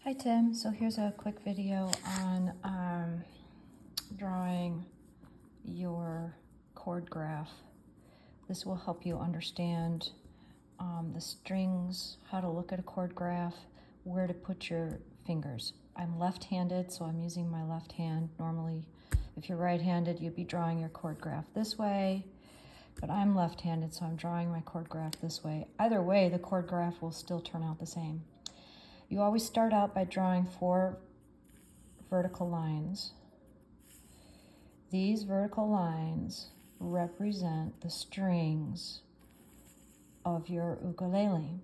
Hi Tim, so here's a quick video on drawing your chord graph. This will help you understand the strings, how to look at a chord graph, where to put your fingers. I'm left-handed, so I'm using my left hand. Normally, if you're right-handed, you'd be drawing your chord graph this way, but I'm left-handed, so I'm drawing my chord graph this way. Either way, the chord graph will still turn out the same. You always start out by drawing 4 vertical lines. These vertical lines represent the strings of your ukulele.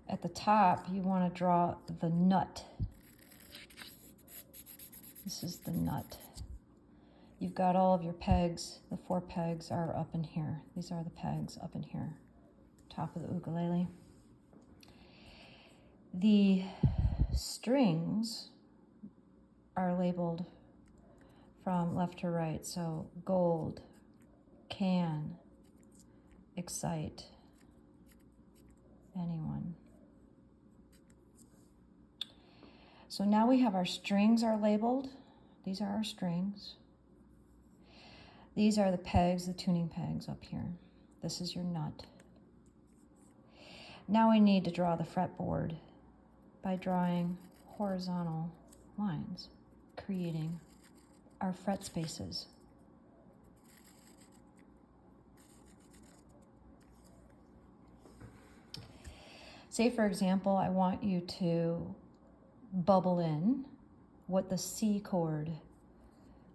At the top, you want to draw the nut. This is the nut. You've got all of your pegs. The 4 pegs are up in here. These are the pegs up in here, top of the ukulele. The strings are labeled from left to right. So gold, can, excite, anyone. So now we have our strings are labeled. These are our strings. These are the pegs, the tuning pegs up here. This is your nut. Now we need to draw the fretboard by drawing horizontal lines, creating our fret spaces. Say, for example, I want you to bubble in what the C chord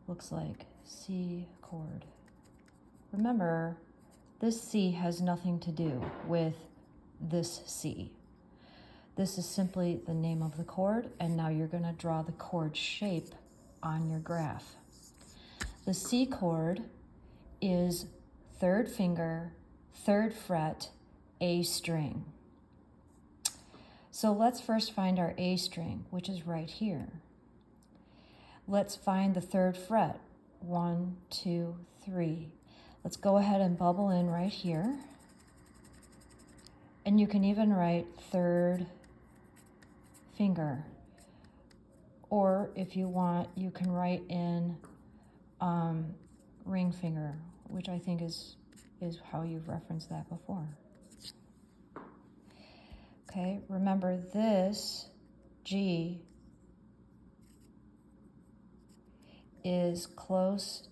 looks like. C chord. Remember, this C has nothing to do with this C. This is simply the name of the chord, and now you're going to draw the chord shape on your graph. The C chord is 3rd finger, 3rd fret, A string. So let's first find our A string, which is right here. Let's find the 3rd fret. 1, 2, 3. Let's go ahead and bubble in right here. And you can even write 3rd finger. Or if you want, you can write in ring finger, which I think is how you've referenced that before. Okay, remember this G is close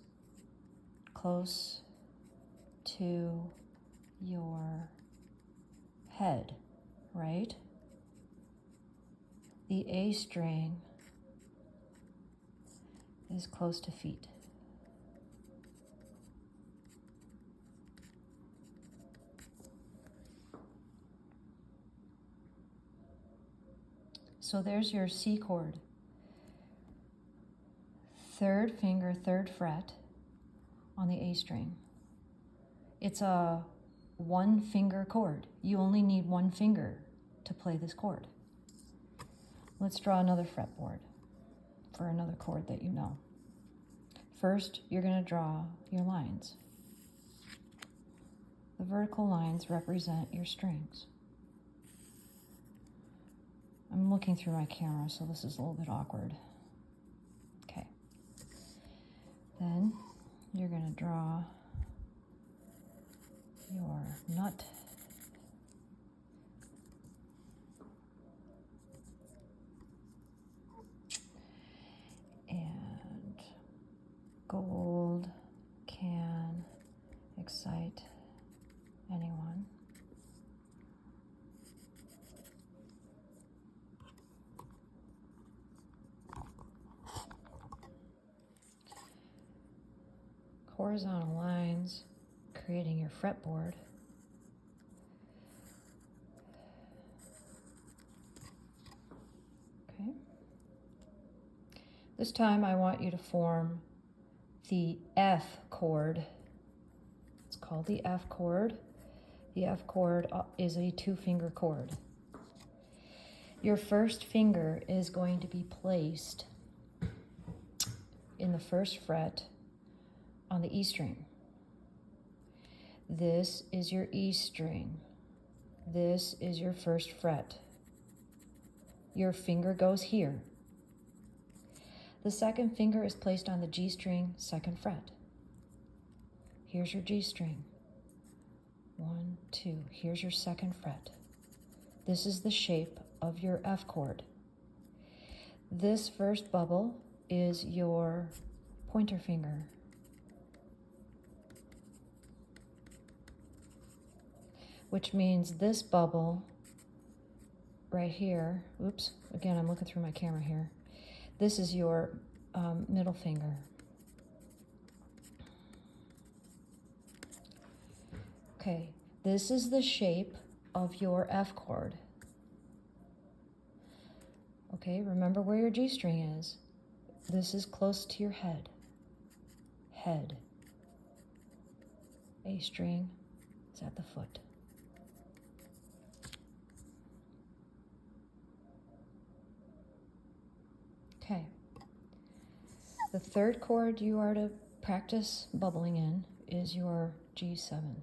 to your head, right? The A string is close to feet. So there's your C chord. 3rd finger, 3rd fret on the A string. It's a 1-finger chord. You only need 1 finger to play this chord. Let's draw another fretboard for another chord that you know. First, you're going to draw your lines. The vertical lines represent your strings. I'm looking through my camera, so this is a little bit awkward. Okay. Then you're going to draw your nut. And gold, can, excite, anyone. Horizontal lines, creating your fretboard. Okay. This time I want you to form the F chord. It's called the F chord. The F chord is a 2-finger chord. Your first finger is going to be placed in the 1st fret on the E string. This is your E string. This is your first fret. Your finger goes here. The second finger is placed on the G string, second fret. Here's your G string. 1, 2. Here's your second fret. This is the shape of your F chord. This first bubble is your pointer finger. Which means this bubble right here, oops, again, I'm looking through my camera here. This is your middle finger. Okay, this is the shape of your F chord. Okay, remember where your G string is. This is close to your head. Head. A string is at the foot. Okay. The third chord you are to practice bubbling in is your G7.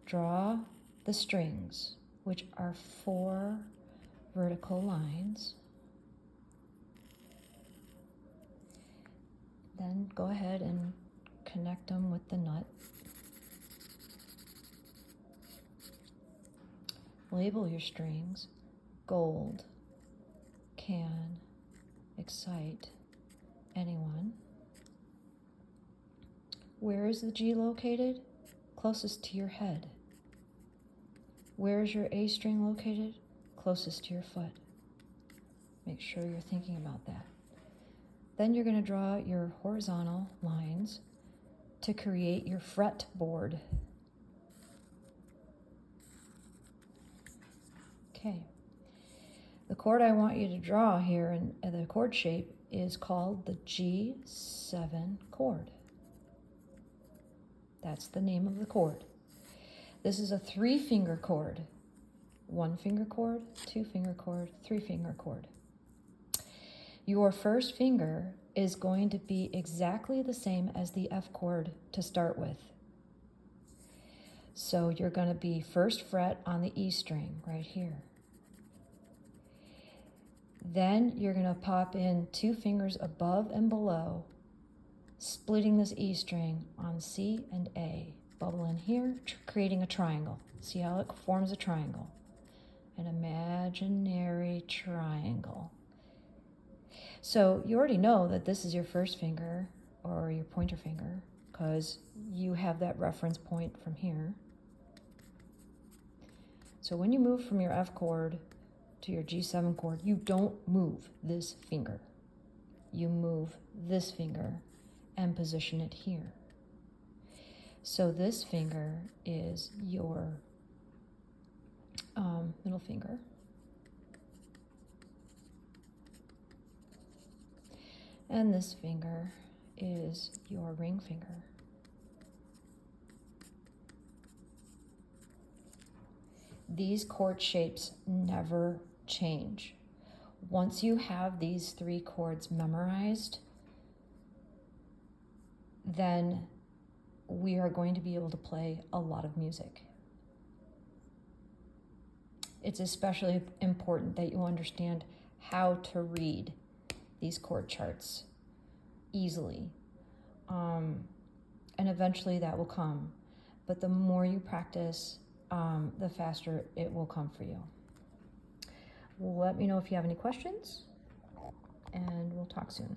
Draw the strings, which are 4 vertical lines. Then go ahead and connect them with the nut. Label your strings: gold, can, excite, anyone. Where is the G located? Closest to your head. Where is your A string located? Closest to your foot. Make sure you're thinking about that. Then you're going to draw your horizontal lines to create your fretboard. Okay. The chord I want you to draw here in the chord shape is called the G7 chord. That's the name of the chord. This is a 3-finger chord. 1-finger chord, 2-finger chord, 3-finger chord. Your first finger is going to be exactly the same as the F chord to start with. So you're going to be first fret on the E string right here. Then you're going to pop in 2 fingers above and below, splitting this E string on C and A. Bubble in here, creating a triangle. See how it forms a triangle? An imaginary triangle. So you already know that this is your first finger or your pointer finger because you have that reference point from here. So when you move from your F chord to your G7 chord, you don't move this finger. You move this finger and position it here. So this finger is your middle finger. And this finger is your ring finger. These chord shapes never change. Once you have these 3 chords memorized, then we are going to be able to play a lot of music. It's especially important that you understand how to read these chord charts easily. And eventually that will come. But the more you practice, the faster it will come for you. Let me know if you have any questions, and we'll talk soon.